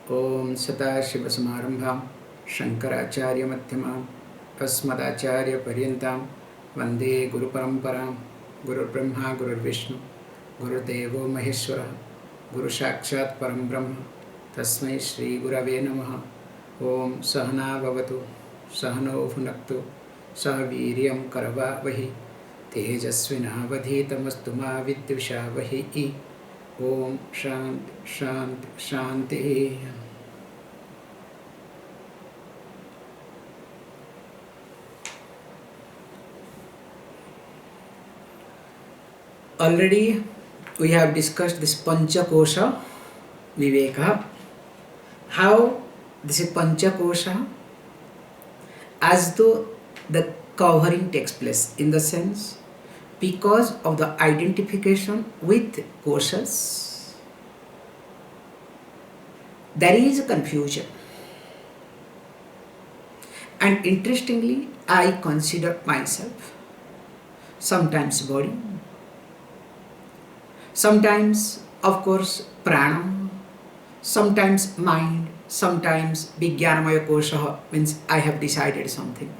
Om Satāśiva-samārambhāṁ Śaṅkarācārya-madhyamāṁ Asmadācārya-paryantāṁ Vandē Guru-paraṁparāṁ Guru-brahma Guru-vishnu Gurudevo Maheshwarah Guru Sakshat Param Brahma Tasmai Shri Gurave Namaha. Om Sahana Bhavatu Sahano Bhunaktu Sah Viryam Karavavahi Tejasvinavadhitamastu ma vidyushavaihi. Om Shanti Shanti Shanti. Already we have discussed this Panchakosha Viveka, how this is Panchakosha, as though the covering takes place, in the sense because of the identification with koshas, there is a confusion. And interestingly, I consider myself sometimes body, sometimes of course prana, sometimes mind, sometimes Vijnanamaya Kosha, means I have decided something,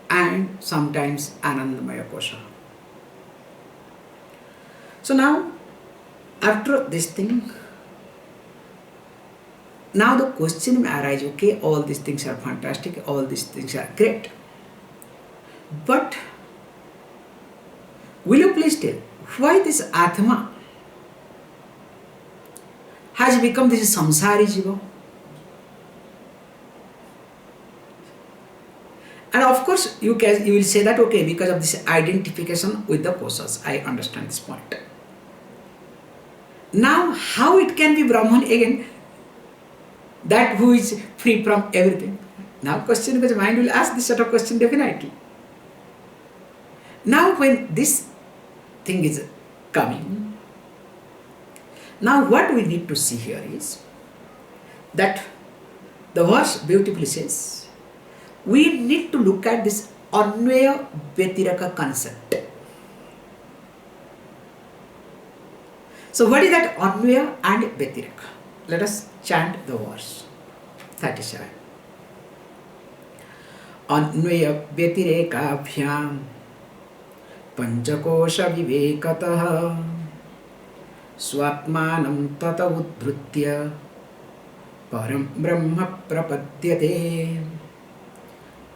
and sometimes Anandamaya Kosha. So now, after this thing, now the question may arise, okay, all these things are fantastic, all these things are great, but will you please tell why this Atma has become this samsari jiva? And of course, you will say that, okay, because of this identification with the koshas. I understand this point. Now, how it can be Brahman again, that who is free from everything? Now question, because mind will ask this sort of question definitely. Now when this thing is coming, now what we need to see here is that the verse beautifully says, we need to look at this Anvaya Vyatireka concept. So what is that Anvaya and Vyatireka? Let us chant the verse 37. Anvaya Vyatirekabhyam Panchakosha Vivekatah Swatmanam Tata Udbhrutya Param Brahma Prapadyate.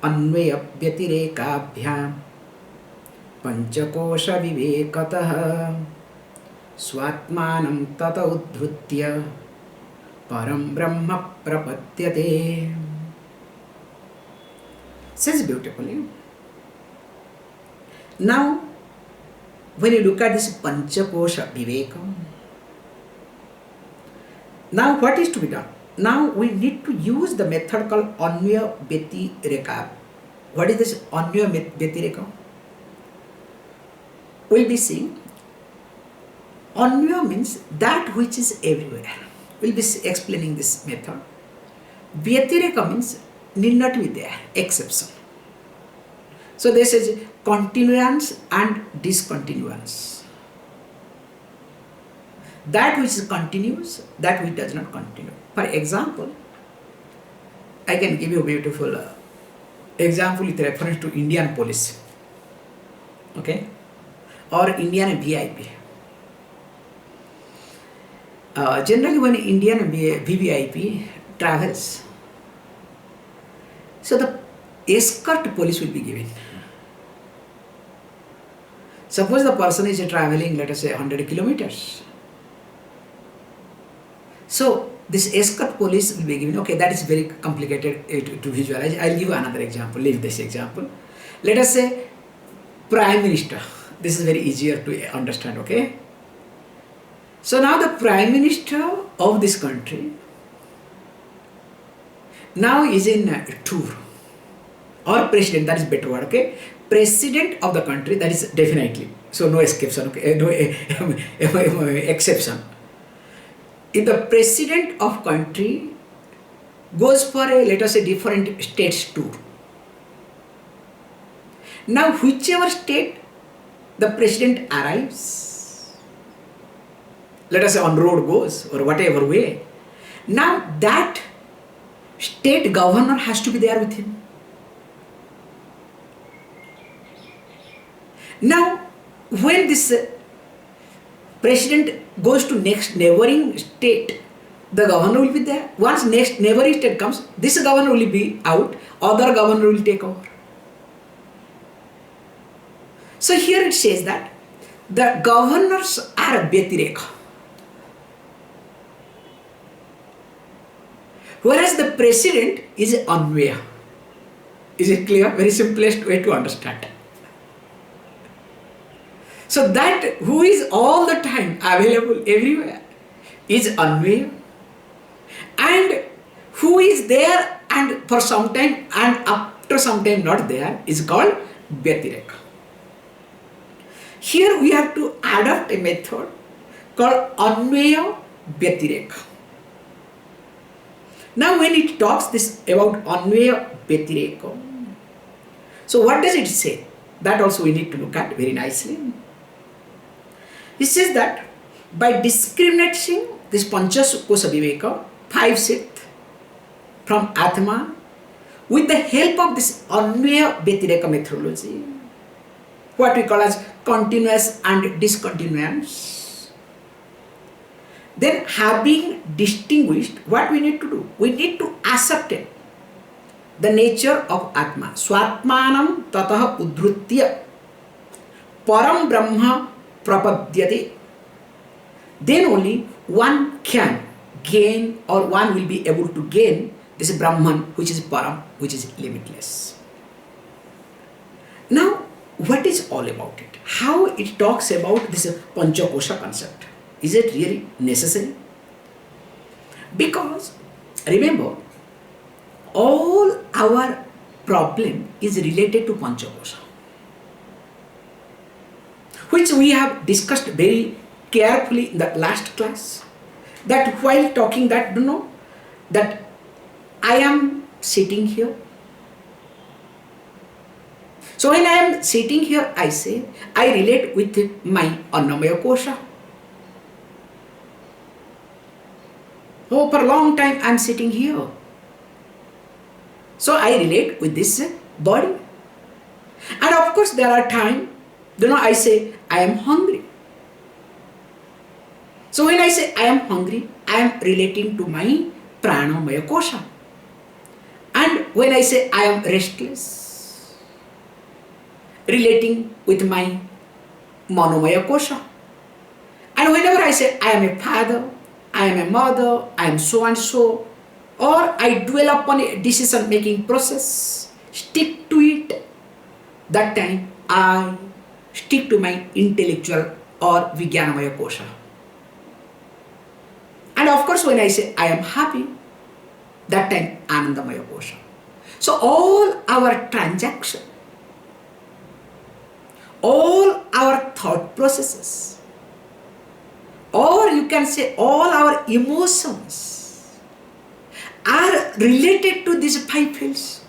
Anvaya Vyatirekabhyam Panchakosha Vivekatah Swatmanam Tata Udbhrutya Param Brahma Prapadyate. Says beautifully. Now, when you look at this Panchakosha Viveka, now what is to be done? Now we need to use the method called Anvaya Vyatireka. What is this Anvaya Vyatireka? We'll be seeing. Anvaya means that which is everywhere. We'll be explaining this method. Vyatireka means need not be there, exception. So this is continuance and discontinuance. That which is continuous, that which does not continue. For example, I can give you a beautiful example with reference to Indian police, okay, or Indian VIP. Generally, when Indian VVIP travels, so the escort police will be given. Suppose the person is traveling, let us say 100 kilometers. So this escort police will be given. Okay, that is very complicated to visualize. I'll give you another example. Leave this example. Let us say Prime Minister. This is very easier to understand. Okay. So now the Prime Minister of this country now is in a tour, or President, that is better word, okay? President of the country, that is definitely, so no exception, okay? No exception. If the President of country goes for a, let us say, different states tour, now whichever state the President arrives, let us say on road goes or whatever way, Now that state governor has to be there with him. Now when this president goes to next neighboring state, the governor will be there. Once next neighboring state comes, this governor will be out, other governor will take over. So here it says that the governors are Vyatireka, whereas the president is Anmaya. Is it clear? Very simplest way to understand. So that who is all the time available everywhere is Anmaya, and who is there and for some time and after some time not there is called Vyatireka. Here we have to adopt a method called Anmaya Vyatireka. Now when it talks this about Anmaya Vyatireka, so what does it say? That also we need to look at very nicely. It says that by discriminating this Panchakosha Viveka, 5 sheaths from Atma, with the help of this Anmaya Vyatireka methodology, what we call as continuous and discontinuous, then having distinguished, what we need to do? We need to ascertain the nature of Atma. Swatmanam tataha udhrutya param brahma prapadyate. Then only one can gain, or one will be able to gain this Brahman, which is Param, which is limitless. Now, what is all about it? How it talks about this Panchakosha concept? Is it really necessary? Because, remember, all our problem is related to Panchakosha, which we have discussed very carefully in the last class. That while talking that, that I am sitting here. So when I am sitting here, I say, I relate with my Annamaya Kosha. Oh, for a long time I am sitting here. So I relate with this body. And of course there are times, I say, I am hungry. So when I say I am hungry, I am relating to my Pranamaya Kosha. And when I say I am restless, relating with my Manomaya Kosha. And whenever I say I am a father, I am a mother, I am so and so, or I dwell upon a decision making process, stick to it, that time I stick to my intellectual or Vijnanamaya Kosha. And of course when I say I am happy, that time Anandamaya Kosha. So all our transaction, all our thought processes, or you can say all our emotions are related to these 5 fields.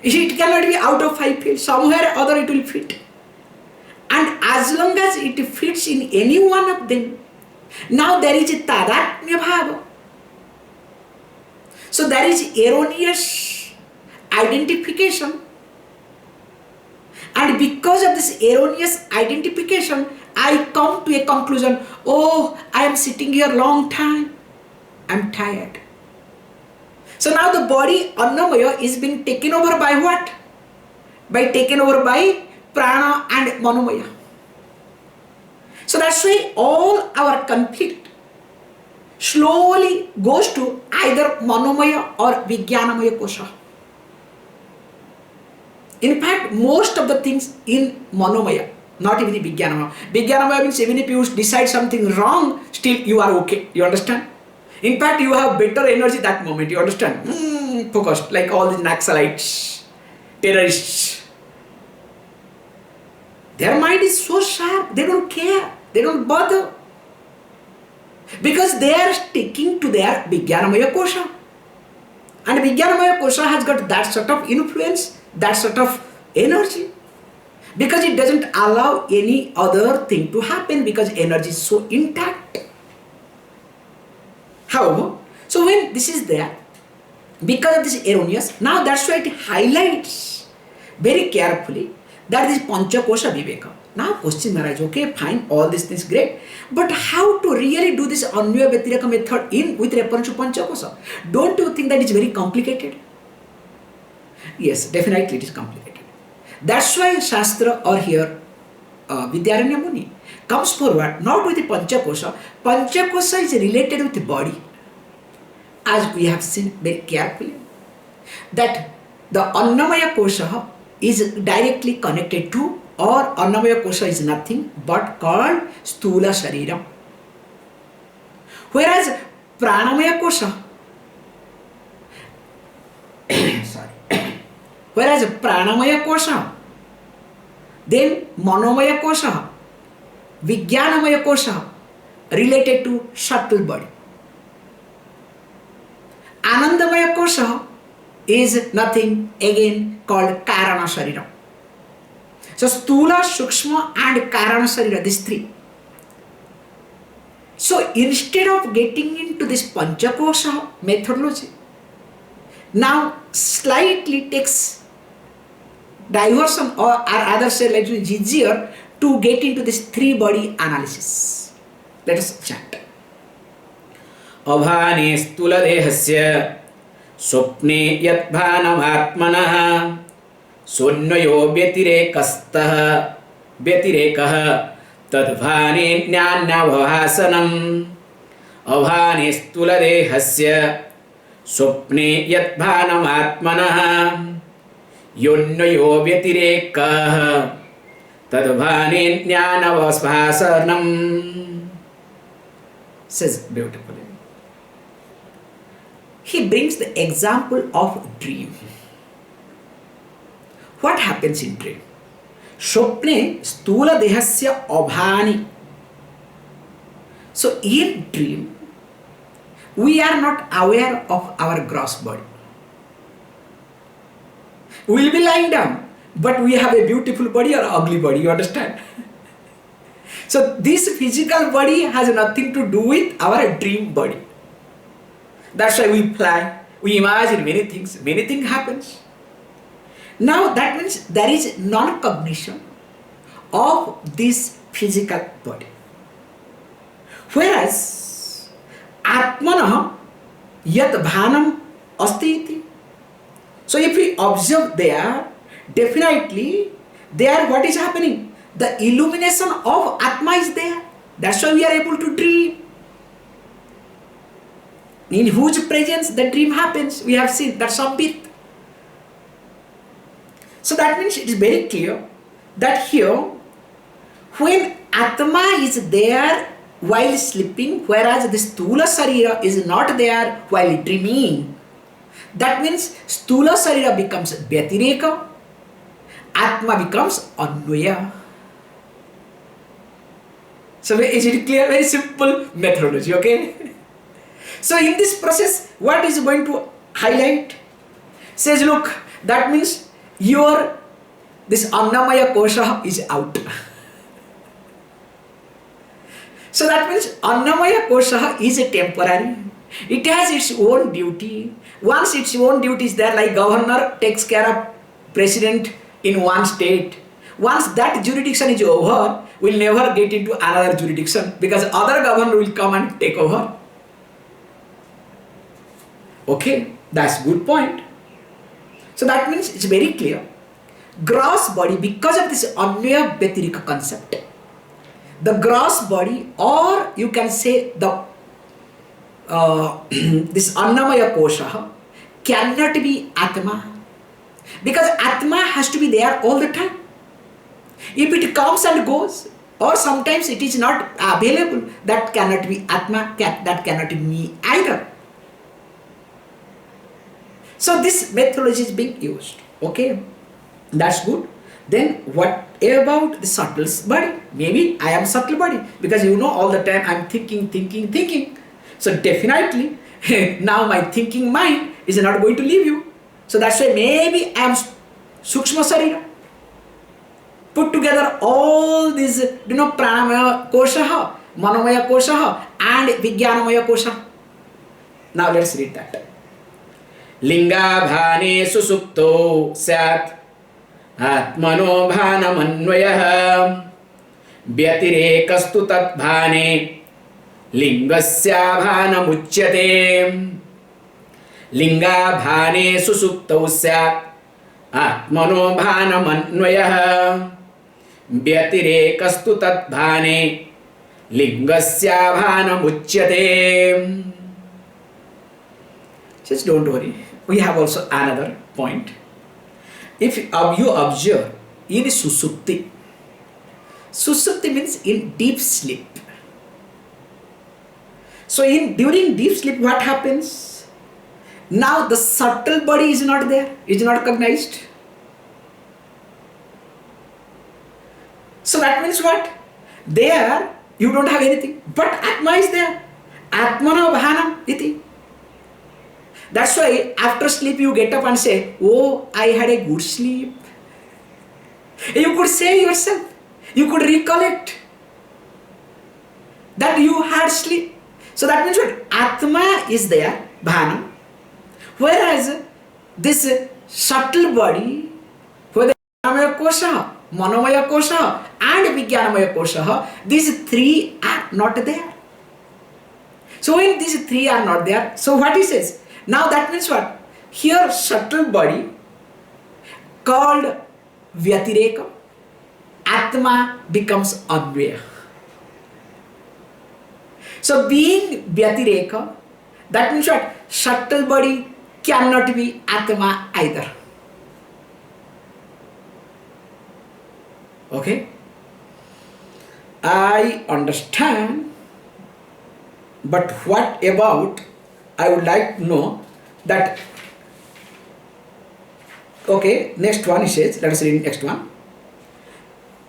It cannot be out of 5 fields, somewhere or other it will fit. And as long as it fits in any one of them, now there is a tadatmya bhava. So there is erroneous identification. And because of this erroneous identification, I come to a conclusion, oh, I am sitting here long time, I am tired. So now the body, Annamaya, is being taken over by what? Taken over by Prana and Manomaya. So that's why all our conflict slowly goes to either Manomaya or Vijnanamaya Kosha. In fact, most of the things in Manomaya, not even the Vijnanamaya. Vijnanamaya means even if you decide something wrong, still you are okay. You understand? In fact, you have better energy that moment. You understand? Focused, like all these Naxalites, terrorists. Their mind is so sharp, they don't care, they don't bother. Because they are sticking to their Vijnanamaya Kosha. And Vijnanamaya Kosha has got that sort of influence, that sort of energy. because it doesn't allow any other thing to happen because energy is so intact. However, so when this is there, because of this erroneous, now that's why it highlights very carefully that this Panchakosha Viveka. Now question arises, okay, fine, all these things great, but how to really do this Anvaya Vyatireka method in with reference to Panchakosha? Don't you think that it's very complicated? Yes, definitely it is complicated. That's why Shastra or here Vidyaranya Muni comes forward not with the Panchakosha. Panchakosha is related with the body, as we have seen very carefully, that the Annamaya Kosha is directly connected to, or Annamaya Kosha is nothing but called Stula Shariram. Whereas Pranamaya Kosha, whereas Pranamaya Kosha, then Manomaya Kosha, Vijnanamaya Kosha related to subtle body. Anandamaya Kosha is nothing again called Karana Sharira. So Stula, Sukshma and Karana Sharira, these three. So instead of getting into this Panchakosha methodology, now slightly takes diversion or other say like it's easier to get into this three body analysis. Let us chant. अभाने स्थूलदेहस्य स्वप्ने यद्भानमात्मनः शून्यो व्यतिरेकस्तः व्यतिरेकः तद्भाने ज्ञानावभासनम् अभाने स्थूलदेहस्य स्वप्ने यद्भानमात्मनः शून्यो व्यतिरेकः तद्भाने ज्ञानावभासनम्. Says beautifully. He brings the example of dream. What happens in dream? Swapne stula dehasya abhani. So in dream, we are not aware of our gross body. We will be lying down, but we have a beautiful body or ugly body, you understand? So this physical body has nothing to do with our dream body. That's why we fly, we imagine many things happens. Now that means there is non-cognition of this physical body. Whereas Atmanah yat bhanam asti iti. So if we observe there, definitely there what is happening? The illumination of Atma is there. That's why we are able to dream. In whose presence the dream happens, we have seen that Sambit. So that means it is very clear that here, when Atma is there while sleeping, whereas the Stula Sarira is not there while dreaming, that means Stula Sarira becomes Vyatireka, Atma becomes Anvaya. So is it clear? Very simple methodology, okay? So in this process, what is going to highlight? Says, look, that means this Annamaya Kosha is out. So that means Annamaya Kosha is a temporary. It has its own duty. Once its own duty is there, like governor takes care of president in one state. Once that jurisdiction is over, we'll never get into another jurisdiction because other governor will come and take over. Okay, that's good point. So that means it's very clear. Gross body, because of this Anvaya Vyatireka concept, the gross body, or you can say the this Annamaya Kosha cannot be Atma, because Atma has to be there all the time. If it comes and goes, or sometimes it is not available, that cannot be Atma, that cannot be me either. So this methodology is being used. Okay, that's good. Then what about the subtle body? Maybe I am subtle body because you know all the time I am thinking. So definitely now my thinking mind is not going to leave you. So that's why maybe I am Sukshma Sarira. put together all these, Pranamaya Kosha, Manomaya Kosha, and Vijnanamaya Kosha. Now let's read that. लिंगाभाने सुसुप्तो स्यात् आत्मनो भानमन्वयः व्यतिरेकस्तु तद्भाने लिंगस्याभानमुच्यते लिंगाभाने सुसुप्तौ स्यात् आत्मनो भानमन्वयः व्यतिरेकस्तु तद्भाने लिंगस्याभानमुच्यते. Just don't worry. We have also another point. If you observe in Susupti, Susupti means in deep sleep. So during deep sleep, what happens? Now the subtle body is not there, is not recognized. So that means what? There you don't have anything, but Atma is there. Atmana bhanam iti. That's why after sleep you get up and say, oh, I had a good sleep. You could say yourself, you could recollect that you had sleep. So that means what? Atma is there, bhanam. Whereas this subtle body, whether Annamaya Kosha, Manomaya Kosha and Vijnanamaya Kosha, these three are not there. So when these three are not there, so what he says? Now that means what? Here subtle body called Vyatireka, Atma becomes Advaya. So being Vyatireka, that means what? Subtle body cannot be Atma either. Okay? I understand, but what about, I would like to know that, okay, next one he says, let us read next one.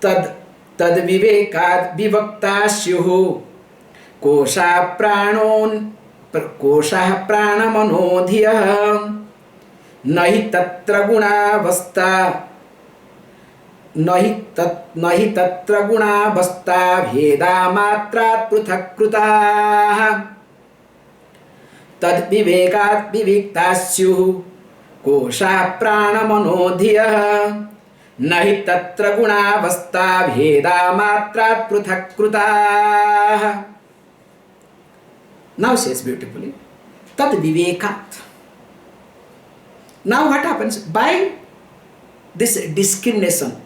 Tad vivekad vivakta syuhu kosha prāṇamanodhiyah nahi tatra gunavastha nahi tatra gunavastha bheda matrat pruthak krutah tad vivekad vivikta syuhu kosha prāṇamanodhiyah nahi tatra gunavastha bheda matrat pruthak krutah. Now says beautifully, tad vivekat. Now what happens? By this discrimination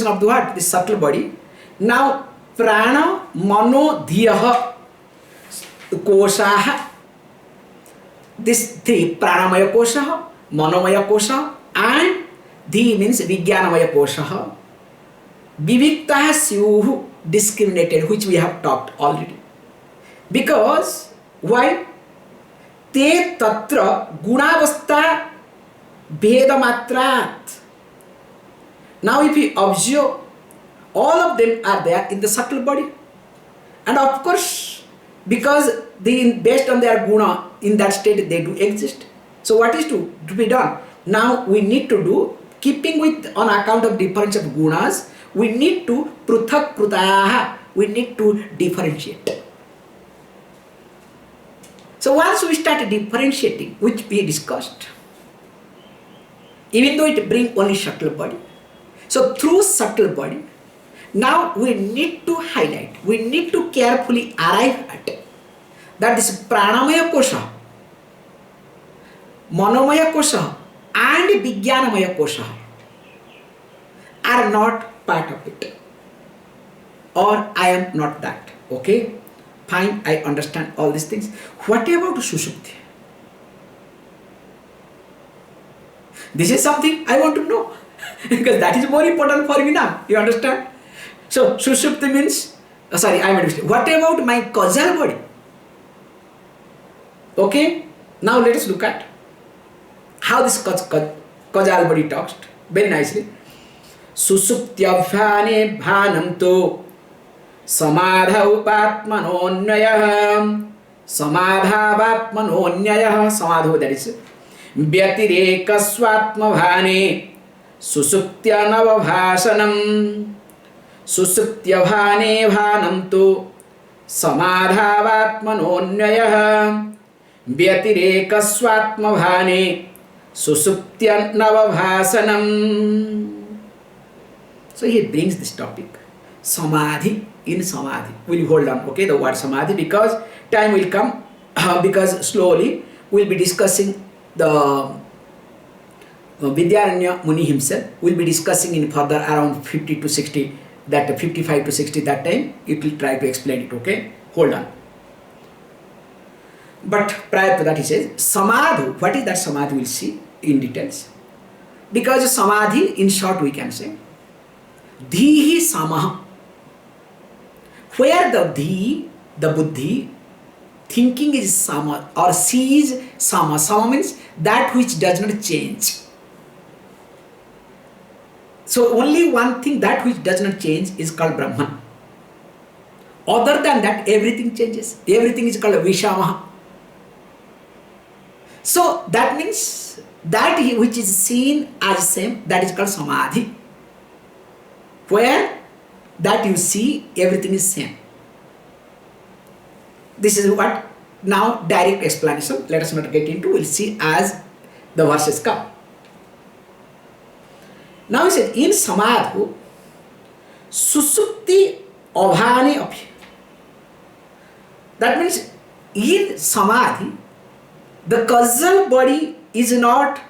of the what? This subtle body. Now prana mano dhiyah kosha. This three, Pranamaya Kosha, Manomaya Kosha, and Dhi means Vijnanamaya Kosha. Vivikta syuhu, discriminated, which we have talked already. Because why? Te tatra gunavastha bhedamatrat. Now if you observe, all of them are there in the subtle body. And of course, because based on their guna, in that state they do exist. So what is to be done? Now we need to do, keeping with, on account of difference of gunas, we need to pruthak krutaha, we need to differentiate. So once we start differentiating, which we discussed, even though it brings only subtle body, so through subtle body, now we need to highlight, we need to carefully arrive at that this Pranamaya Kosha, Manomaya Kosha and Vijnanamaya Kosha are not part of it, or I am not that. Okay, fine, I understand all these things. What about Sushupti? This is something I want to know because that is more important for me now. You understand? So Sushupti means, sorry, I made a mistake. What about my causal body? Okay, now let us look at how this causal body talks very nicely. Susuptyabhyane bhanamto samadhau patmanonyayah samadhavatmanonyayah samadho, that is vyatirekasvatma bhane susuptyanavabhasanam सुसुप्त्यभाने भानं तु समाधावात्मनोऽन्वयः व्यतिरेकस्वात्मभाने सुसुप्त्यनवभासनम्. So he brings this topic. Samadhi, in Samadhi. We'll hold on, okay, the word Samadhi, because time will come, because slowly we'll be discussing the Vijnanamaya Muni himself. We'll be discussing in further around 50 to 60, that 55 to 60, that time it will try to explain it, okay? Hold on. But prior to that he says, Samadhi, what is that Samadhi, we'll see in details. Because Samadhi, in short we can say, Dhihi Samaha. Where the Dhi, the Buddhi, thinking is Sama or sees Sama. Sama means that which does not change. So only one thing, that which does not change, is called Brahman. Other than that, everything changes. Everything is called Vishamaha. So that means that which is seen as same, that is called Samadhi. Where that you see everything is same. This is what now direct explanation. Let us not get into. We'll see as the verses come. Now he said, in Samadhi, Susupti Avhane Api. That means in Samadhi, the causal body is not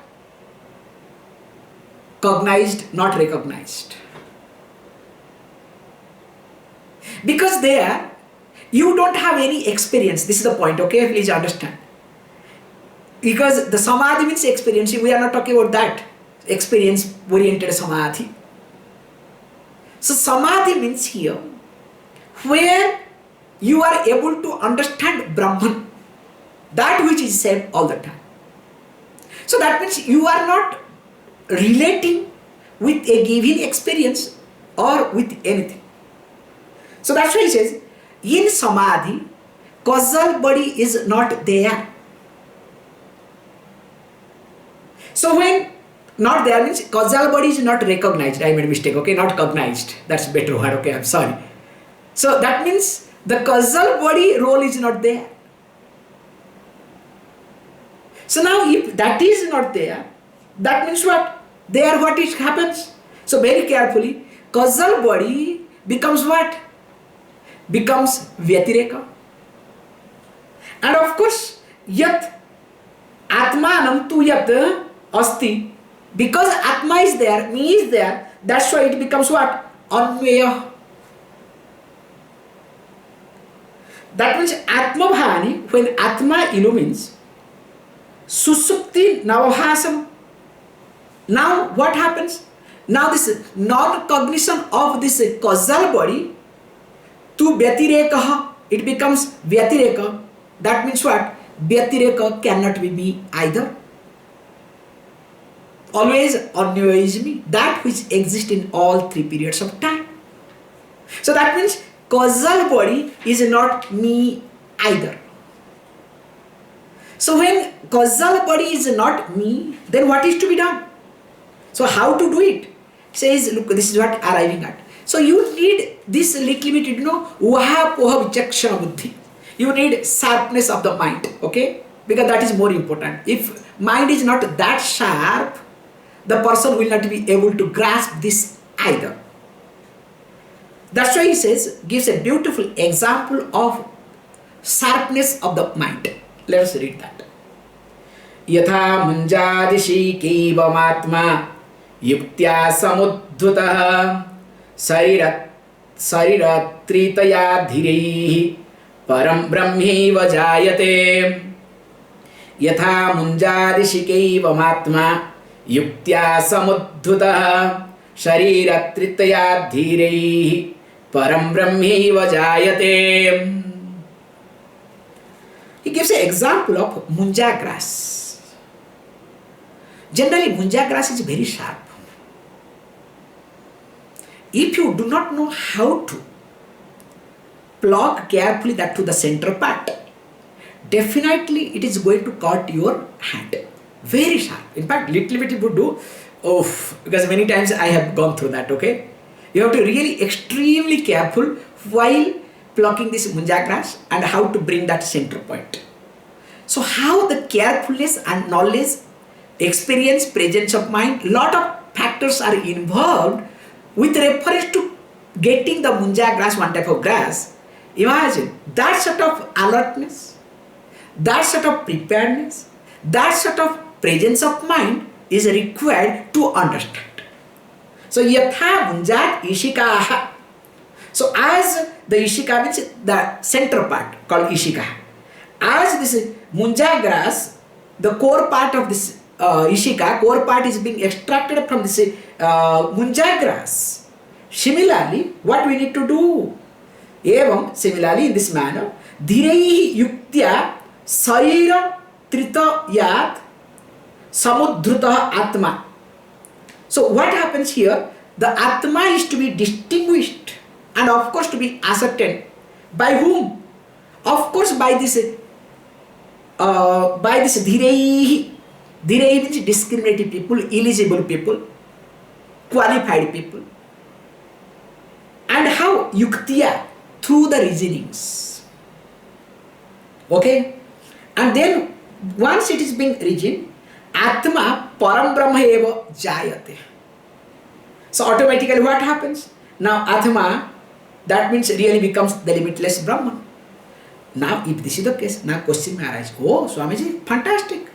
cognized, not recognized. Because there, you don't have any experience. This is the point, okay? Please understand. Because the Samadhi means experience. We are not talking about that. Experience-oriented Samadhi. So Samadhi means here, where you are able to understand Brahman, that which is same all the time. So that means you are not relating with a given experience or with anything. So that's why he says, in Samadhi, causal body is not there. So when not there means causal body is not recognized. I made a mistake, okay, not cognized. That's a better word, okay, I'm sorry. So that means the causal body role is not there. So now if that is not there, that means what? There what it happens? So very carefully, causal body becomes what? Becomes Vyatireka. And of course, Yat Atmanam tu Yat Asti. Because Atma is there, me is there, that's why it becomes what? Anmaya. That means Atma Bhani, when Atma illumines, Susupti Navahasam. Now what happens? Now this non-cognition of this causal body to Vyatireka, it becomes Vyatireka. That means what? Vyatireka cannot be me either. Always Annamaya is me, that which exists in all three periods of time. So that means causal body is not me either. So when causal body is not me, then what is to be done? So how to do it? Says, look, this is what arriving at. So you need this little bit, Vaha Poha Vichakshana Buddhi. You need sharpness of the mind, okay? Because that is more important. If mind is not that sharp, the person will not be able to grasp this either. That's why he says, gives a beautiful example of sharpness of the mind. Let us read that. Yatha munjadishi kivamatma yuktya samudhutah sariratritaya dhirehi param brahmi vajayate. Yatha munjadishi kivamatma युक्त्या समुद्धुतः शरीरत्रितया धीरैः परं ब्रह्मैव जायते. He gives an example of munja grass. Generally, munja grass is very sharp. If you do not know how to pluck carefully that to the center part, definitely it is going to cut your hand. Very sharp. In fact, little bit it would do, because many times I have gone through that, okay? You have to really extremely careful while plucking this munja grass and how to bring that center point. So how the carefulness and knowledge, experience, presence of mind, lot of factors are involved with reference to getting the munja grass, one type of grass. Imagine that sort of alertness, that sort of preparedness, that sort of presence of mind is required to understand. So yatha munjat ishikaha. So as the ishika means the center part called ishika. As this munja grass, the core part of this ishika, core part is being extracted from this munja grass. Similarly, what we need to do? Evam, similarly in this manner, dhiraihi yuktya sarira tritayat samudhrutah atma. So what happens here? The atma is to be distinguished and of course to be ascertained. By whom? Of course by this dhiraihi. Dhiraihi means discriminating people, eligible people, qualified people. And how? Yuktya, through the reasonings. Okay? And then once it is being reasoned, Atma param brahma eva jayate. So automatically what happens? Now Atma, that means really becomes the limitless Brahman. Now if this is the case, now question may arise, oh Swamiji, fantastic.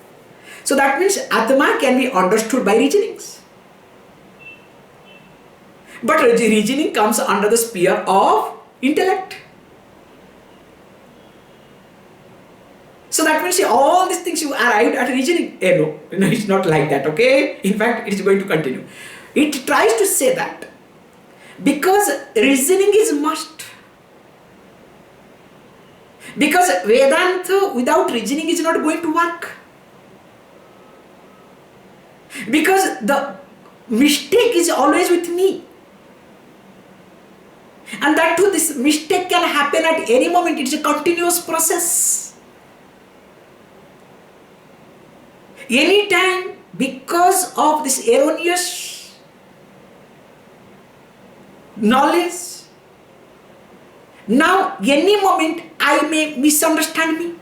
So that means Atma can be understood by reasonings. But reasoning comes under the sphere of intellect. So that means all these things you arrived at reasoning. No, it's not like that, okay? In fact, it is going to continue. It tries to say that because reasoning is must. Because Vedanta without reasoning is not going to work. Because the mistake is always with me. And that too, this mistake can happen at any moment. It's a continuous process. Anytime, because of this erroneous knowledge, now any moment I may misunderstand me.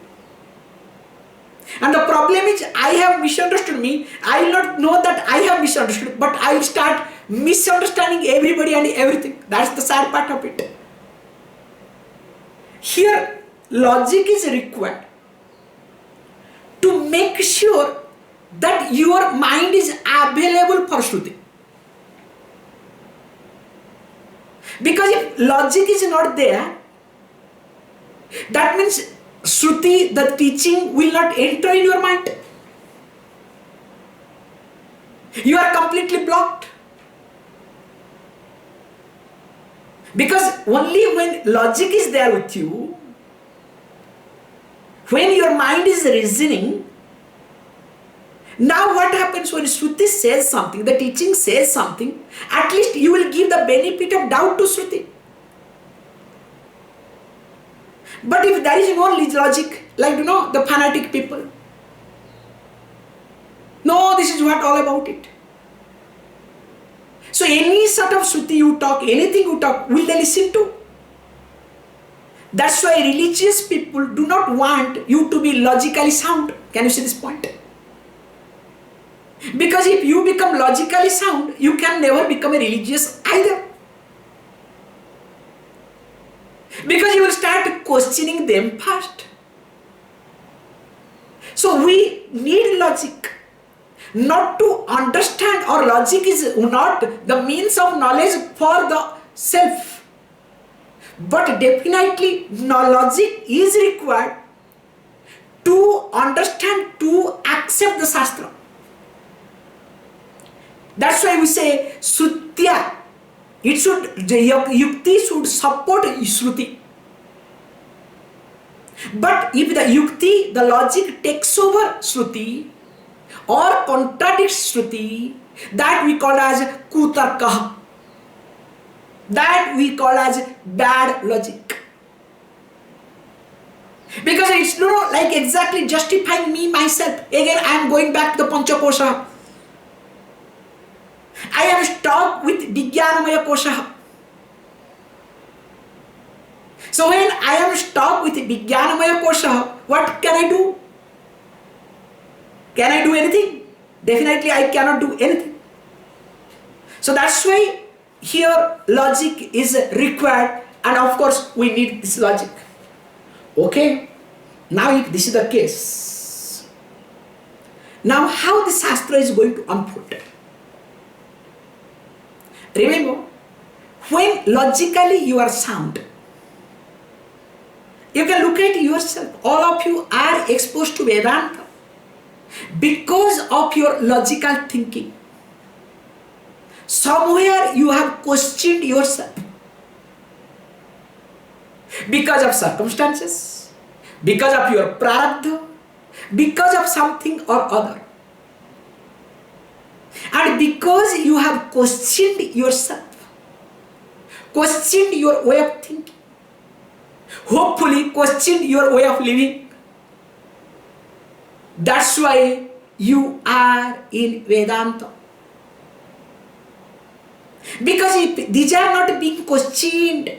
And the problem is I have misunderstood me. I will not know that I have misunderstood, but I will start misunderstanding everybody and everything. That's the sad part of it. Here, logic is required to make sure that your mind is available for Shruti. Because if logic is not there, that means Shruti, the teaching, will not enter in your mind. You are completely blocked. Because only when logic is there with you, when your mind is reasoning, now what happens when Shruti says something, the teaching says something, at least you will give the benefit of doubt to Shruti. But if there is no logic, like the fanatic people, no, this is what all about it. So any sort of Shruti you talk, anything you talk, will they listen to? That's why religious people do not want you to be logically sound. Can you see this point? Because if you become logically sound, you can never become a religious either. Because you will start questioning them first. So we need logic. Not to understand, or logic is not the means of knowledge for the self. But definitely logic is required to understand, to accept the Shastra. That's why we say Srutya. The Yukti should support Shruti. But if the Yukti, the logic takes over Shruti or contradicts Shruti, that we call as Kutarka. That we call as bad logic. Because it's not like exactly justifying me myself. Again, I am going back to the Panchakosha. I am stuck with Vijnanamaya Kosha. So when I am stuck with Vijnanamaya Kosha, what can I do? Can I do anything? Definitely I cannot do anything. So that's why here logic is required, and of course we need this logic. Okay, now if this is the case, now how the Shastra is going to unfold? Remember, when logically you are sound, you can look at yourself. All of you are exposed to Vedanta because of your logical thinking. Somewhere you have questioned yourself because of circumstances, because of your prarabdha, because of something or other. And because you have questioned yourself, questioned your way of thinking, hopefully questioned your way of living, that's why you are in Vedanta. Because if these are not being questioned,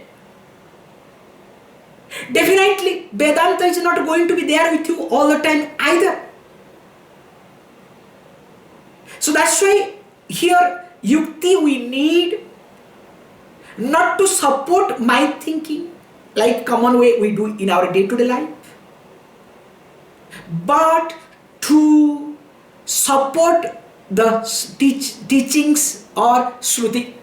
definitely Vedanta is not going to be there with you all the time either. So that's why here yukti we need not to support my thinking like common way we do in our day-to-day life, but to support the teachings or Shruti.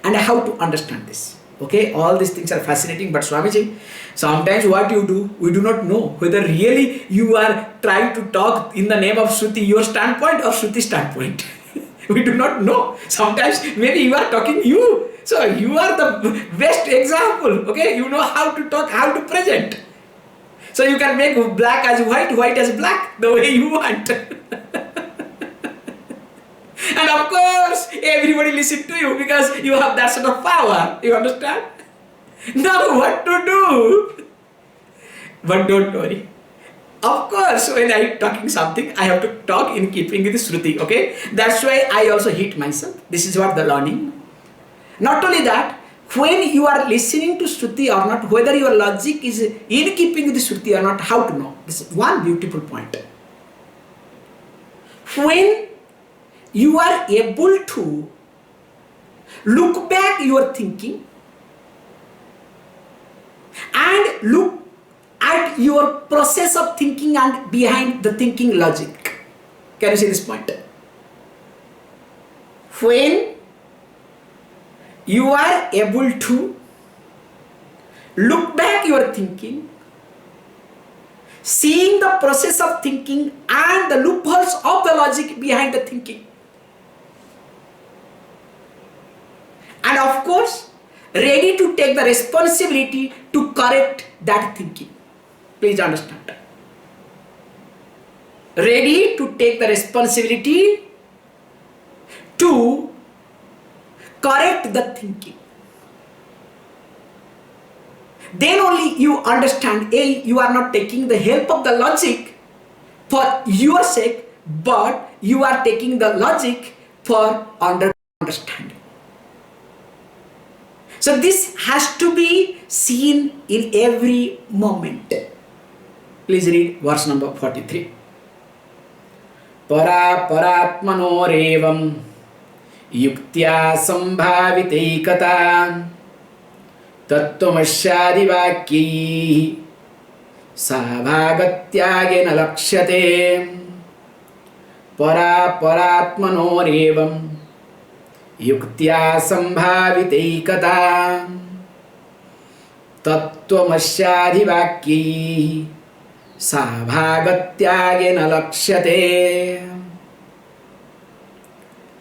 And how to understand this. Okay, all these things are fascinating, but Swamiji, sometimes what you do, we do not know whether really you are trying to talk in the name of Shruti, your standpoint or Shruti standpoint. We do not know. Sometimes maybe you are talking you. So you are the best example. Okay, you know how to talk, how to present. So you can make black as white, white as black, the way you want. And of course, everybody listen to you because you have that sort of power. You understand? Now what to do? But don't worry. Of course, when I am talking something, I have to talk in keeping with Shruti. Okay? That's why I also hit myself. This is what the learning. Not only that, when you are listening to Shruti or not, whether your logic is in keeping with Shruti or not, how to know? This is one beautiful point. When you are able to look back your thinking and look at your process of thinking and behind the thinking logic. Can you see this point? When you are able to look back your thinking, seeing the process of thinking and the loopholes of the logic behind the thinking, and of course ready to take the responsibility to correct that thinking. Please understand. Ready to take the responsibility to correct the thinking. Then only you understand, A, you are not taking the help of the logic for your sake, but you are taking the logic for understanding. So this has to be seen in every moment. Please read verse number 43. Para paratmanorevam yuktya sambhaviteikata tattvamashyadivakyi sabhagatyagena lakshate. Para paratmanorevam yuktya sambhaviteikata tattvamashyadivakyi sabhagatyagena lakshate.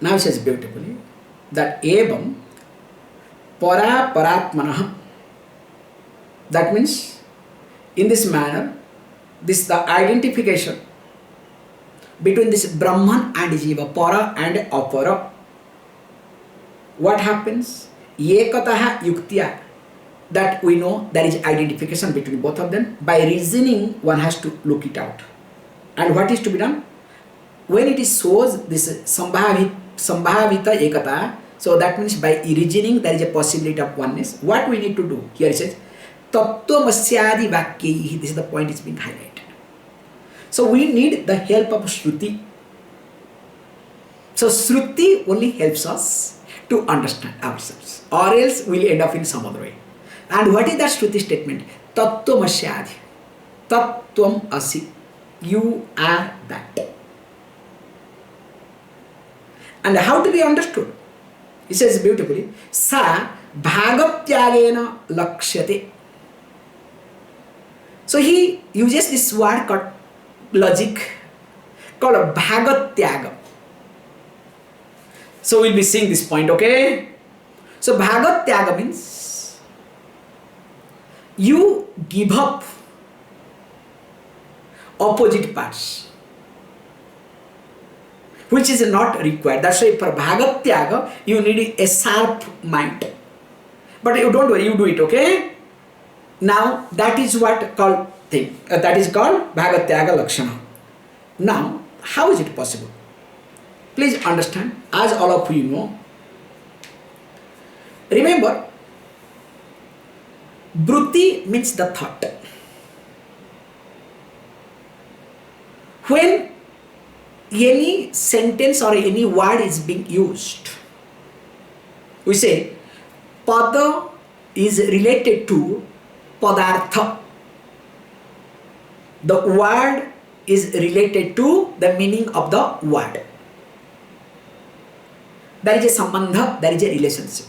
Now it says beautifully that evam para paratmanah. That means in this manner, this the identification between this Brahman and Jiva, para and apara. What happens? Ekataha yuktya. That we know there is identification between both of them. By reasoning, one has to look it out. And what is to be done? When it is shows this sambhavita ekata, So that means by reasoning there is a possibility of oneness. What we need to do? Here it says, Tattvamasyadi Vakyaihi. This is the point is being highlighted. So we need the help of Shruti. So Shruti only helps us to understand ourselves, or else we'll end up in some other way. And what is that Shruti statement? Tattvamasyadi. Tattvam asi. You are that. And how to be understood? He says beautifully, Sa bhagatyagena lakshyate. So he uses this word called logic, called bhagatyaga. So we'll be seeing this point, okay? So bhagatyaga means you give up opposite parts, which is not required. That's why for bhagatyaga you need a sharp mind. But you don't worry, you do it, okay? Now that is what called thing. That is called bhagatyaga lakshana. Now, how is it possible? Please understand, as all of you know. Remember, bruti means the thought. When any sentence or any word is being used, we say pada is related to padartha. The word is related to the meaning of the word. There is a sambandha, there is a relationship.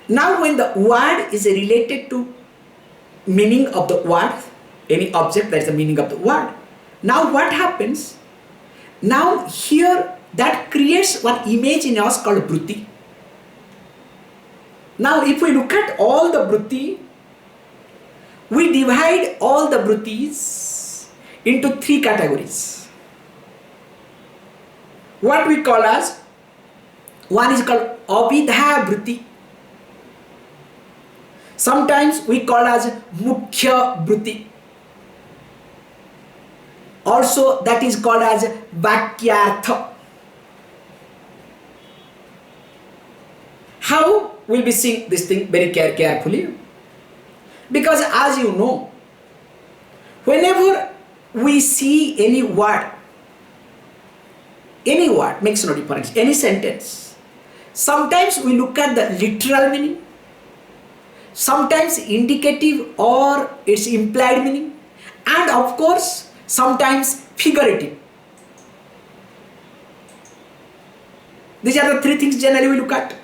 Now when the word is related to meaning of the word, any object, that is the meaning of the word. Now what happens? Now here that creates one image in us called bruti. Now if we look at all the bruti, we divide all the brutis into three categories. What we call as, one is called avidha bruti. Sometimes we call as mukhya bruti. Also that is called as vakyartha. How? We'll be seeing this thing very carefully. Because as you know, whenever we see any word makes no difference, any sentence, sometimes we look at the literal meaning, sometimes indicative or its implied meaning, and of course sometimes figurative. These are the three things generally we look at: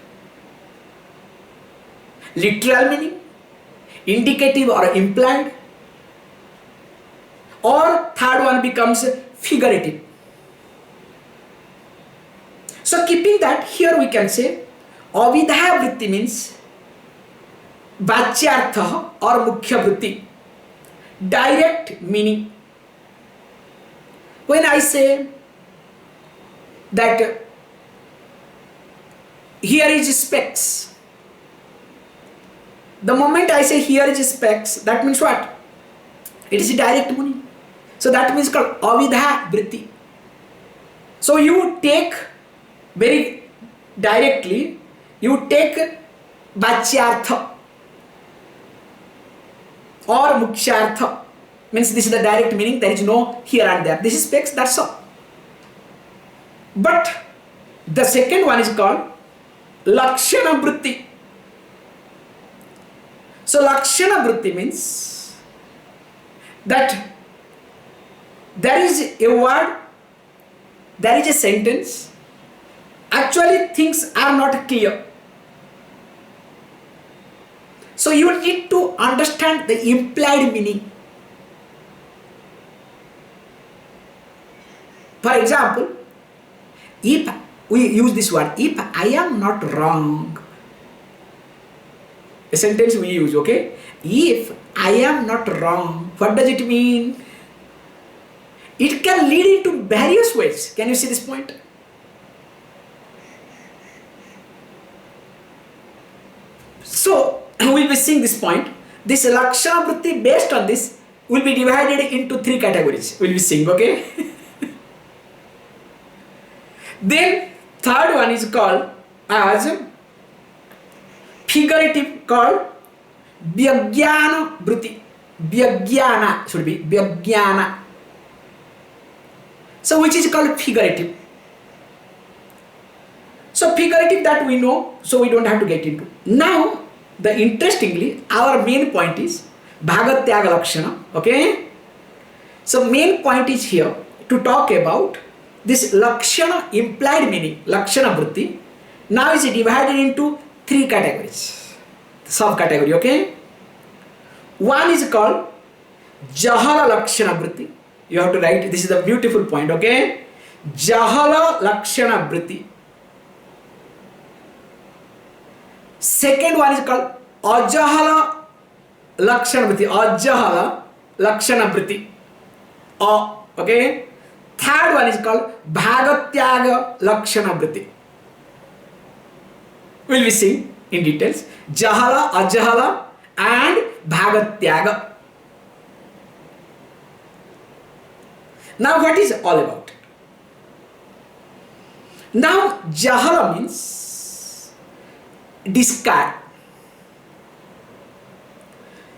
literal meaning, indicative or implied, or third one becomes figurative. So keeping that, here we can say avidha vritti means vachyartha or mukhya vritti, direct meaning. When I say that here is specs, the moment I say here is specs, that means what? It is a direct meaning. So that means called avidha vritti. So you take very directly, you take vachyartha or mukshyartha, means this is the direct meaning, there is no here and there. This is specs, that's all. But the second one is called lakshana vritti. So lakshana vritti means that there is a word, there is a sentence, actually things are not clear. So you need to understand the implied meaning. For example, if we use this word, if I am not wrong, a sentence we use, okay? If I am not wrong, what does it mean? It can lead into various ways. Can you see this point? So we'll be seeing this point. This lakshana vritti based on this will be divided into three categories. We'll be seeing, okay? Then Third one is called as figurative, called Vijnana Vritti. Vijnana should be Vijnana. So which is called figurative. So figurative, that we know, so we don't have to get into. Now, interestingly, our main point is Bhagatyaga Lakshana. Okay? So main point is here to talk about this Lakshana implied meaning, Lakshana Vritti. Now is divided into 3 categories, subcategory. Okay? One is called Jahala Lakshana Vritti. You have to write, this is a beautiful point. Okay? Jahala Lakshana Vritti. Second one is called Ajahala Lakshana Vritti. Ajahala Lakshana Vritti. Okay. Third one is called Bhagatyaga Lakshana Vritti. Will we see in details? Jahala, Ajahala and Bhagatyaga. Now what is all about? Now Jahala means discard.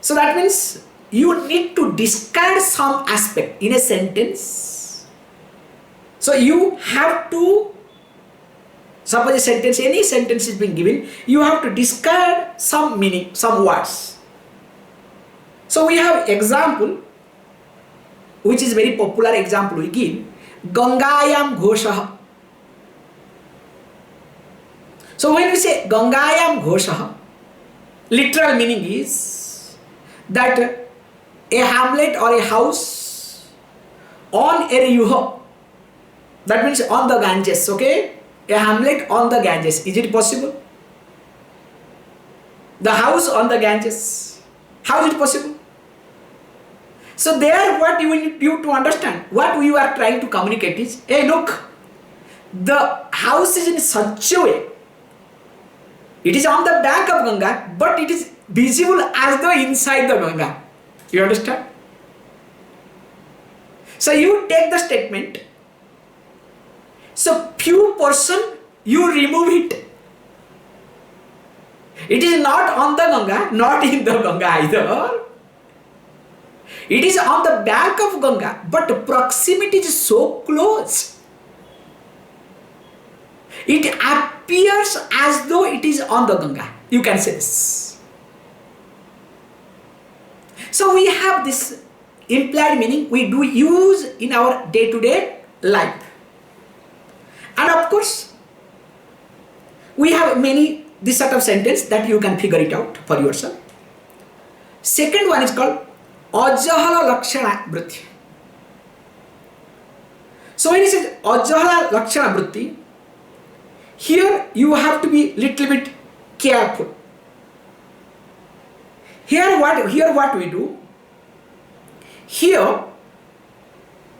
So that means you need to discard some aspect in a sentence. So you have to, suppose a sentence, any sentence is being given, you have to discard some meaning, some words. So we have example, which is very popular example we give, Gangāyaṁ Kosha. So when we say Gangāyaṁ Kosha, literal meaning is that a hamlet or a house on a river, that means on the Ganges. Okay? A hamlet on the Ganges. Is it possible? The house on the Ganges. How is it possible? So there what you need you to understand, what we are trying to communicate is, hey look, the house is in such a way, it is on the back of Ganga, but it is visible as though inside the Ganga. You understand? So you take the statement, so few person, you remove it. It is not on the Ganga, not in the Ganga either. It is on the back of Ganga, but proximity is so close. It appears as though it is on the Ganga. You can say this. So we have this implied meaning we do use in our day-to-day life. And of course, we have many this sort of sentence that you can figure it out for yourself. Second one is called Ajahala Lakshana Vritti. So when it says Ajahala Lakshana Vritti, here you have to be little bit careful. Here what we do, here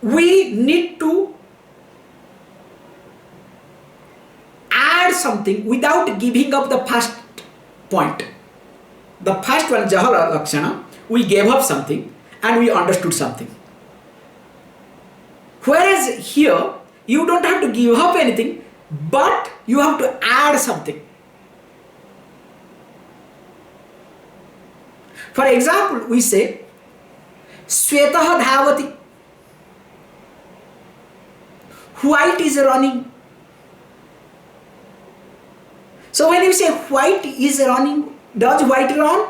we need to add something without giving up the first point. The first one, Jahala Lakshana, we gave up something and we understood something. Whereas here, you don't have to give up anything, but you have to add something. For example, we say, Swetaha Dhavati. White is running. So when you say white is running, does white run?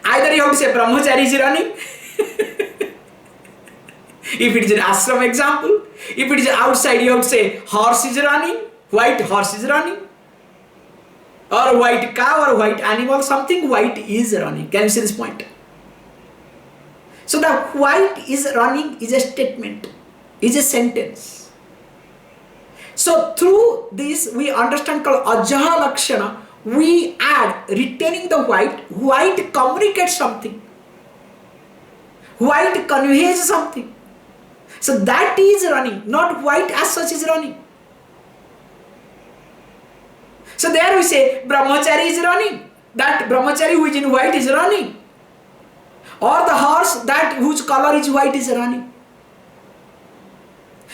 Either you have to say Brahmachari is running. If it is an ashram example, if it is outside, you have to say horse is running, white horse is running. Or white cow or white animal, something white is running. Can you see this point? So the white is running is a statement, is a sentence. So through this we understand called Ajaha Lakshana, we add retaining the white. White communicates something. White conveys something. So that is running, not white as such is running. So there we say Brahmachari is running. That Brahmachari who is in white is running. Or the horse that whose color is white is running.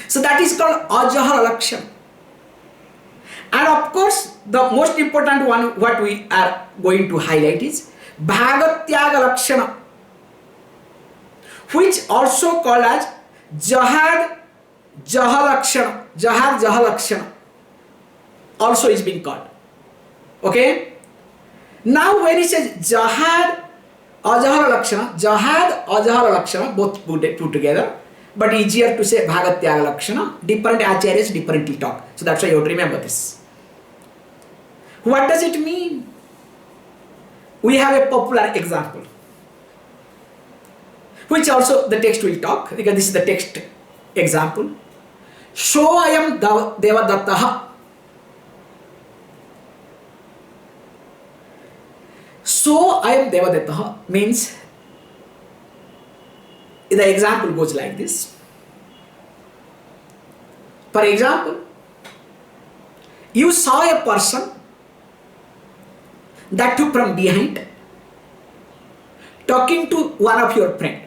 So that is called ajahara lakshana. And of course, the most important one what we are going to highlight is bhagatyaga lakshana, which also called as jahad jaha lakshana also is being called. Okay? Now when he says jahad ajahara lakshana, both put together, but easier to say bhagatyaga lakshana. Different acharyas differently talk. So that's why you have to remember this. What does it mean? We have a popular example, which also the text will talk, because this is the text example. Soayam devadattaha. So I am devadattaha means, the example goes like this. For example, you saw a person, that too from behind, talking to one of your friend.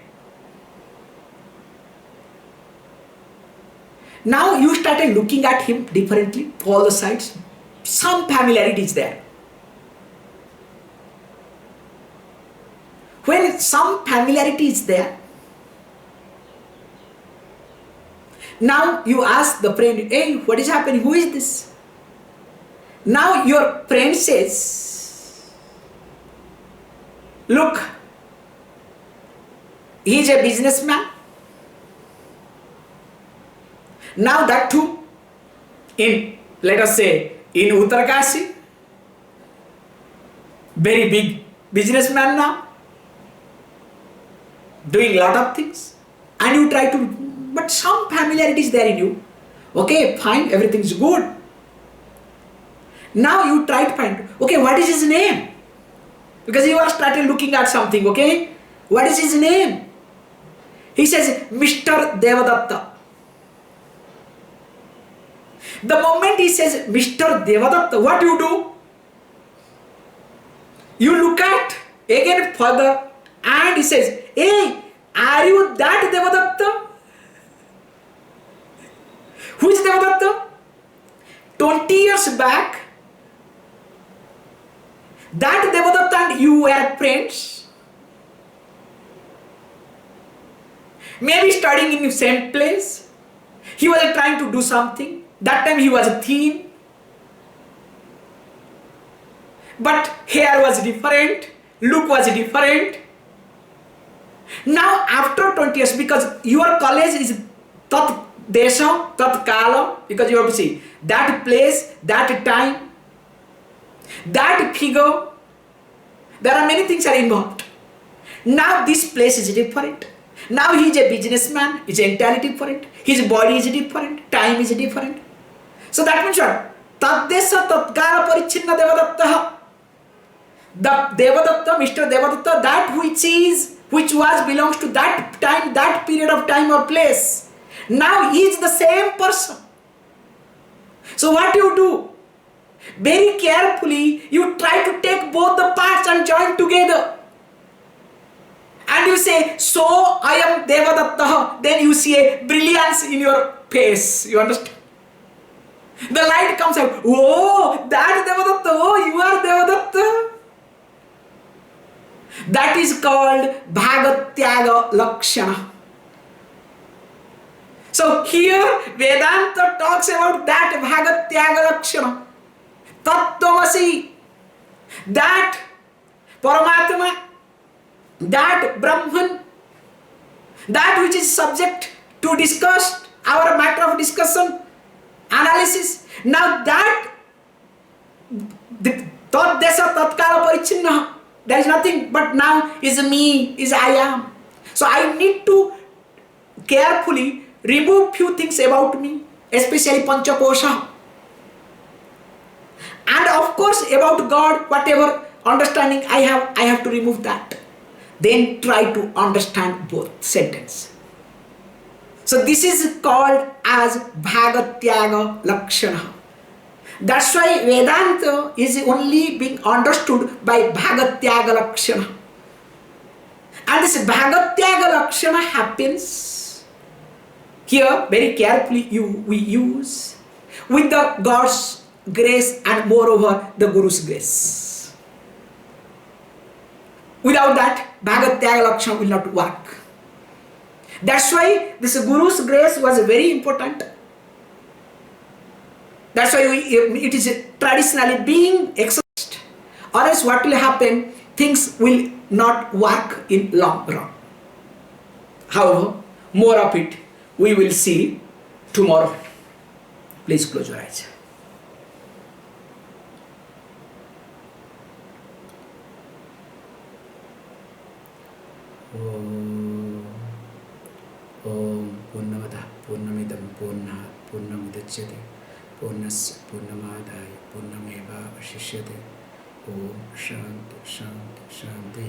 Now you started looking at him differently, all the sides. Some familiarity is there. When some familiarity is there, now you ask the friend, hey, what is happening? Who is this? Now your friend says, look, he is a businessman. Now that too, in, let us say, in Uttarkashi, very big businessman now, doing lot of things, and you try to, but some familiarity is there in you. Okay, fine, everything is good. Now you try to find, okay, what is his name? Because you are started looking at something, okay? What is his name? He says, Mr. Devadatta. The moment he says, Mr. Devadatta, what you do? You look at again further, and he says, hey, are you that Devadatta? Who is Devadatta? 20 years back, that Devadatta and you were friends. Maybe studying in the same place. He was trying to do something. That time he was a teen. But hair was different, look was different. Now after 20 years, because your college is tat desha, tat kala, because you have to see that place, that time, that figure, there are many things are involved. Now this place is different. Now he is a businessman, is entirely different. His body is different, time is different. So that means what? Tadesha tatkala parichinna devadatta. The Devadatta, Mr. Devadatta, that which was belongs to that time, that period of time or place. Now he is the same person. So what you do? Very carefully, you try to take both the parts and join together. And you say, so I am Devadatta. Then you see a brilliance in your face. You understand? The light comes out. Oh, that Devadatta. Oh, you are Devadatta. That is called Bhagatyaga Lakshana. So here Vedanta talks about that Bhagatyaga Lakshana. Tattvamasi, that Paramatma, that Brahman, that which is subject to discuss, our matter of discussion, analysis. Now that Taddesa Tatkala Parichinna, there is nothing but now is me, is I am. So I need to carefully remove few things about me, especially Panchakosha. And of course about God, whatever understanding I have to remove that. Then try to understand both sentence. So this is called as Bhagatyaga Lakshana. That's why Vedanta is only being understood by Bhagatyaga Lakshana. And this Bhagatyaga Lakshana happens Here, very carefully we use with the God's grace and moreover the Guru's grace. Without that, Bhagatyaya Lakshana will not work. That's why this Guru's grace was very important. That's why it is traditionally being exercised. Or else what will happen? Things will not work in long run. However, more of it we will see tomorrow. Please close your eyes. Om Purnamada Purnamidam Purna Purnamudachyate Purnasya Purnamadaya Purnameva Vashishyate. Om Shanti Shanti Shanti.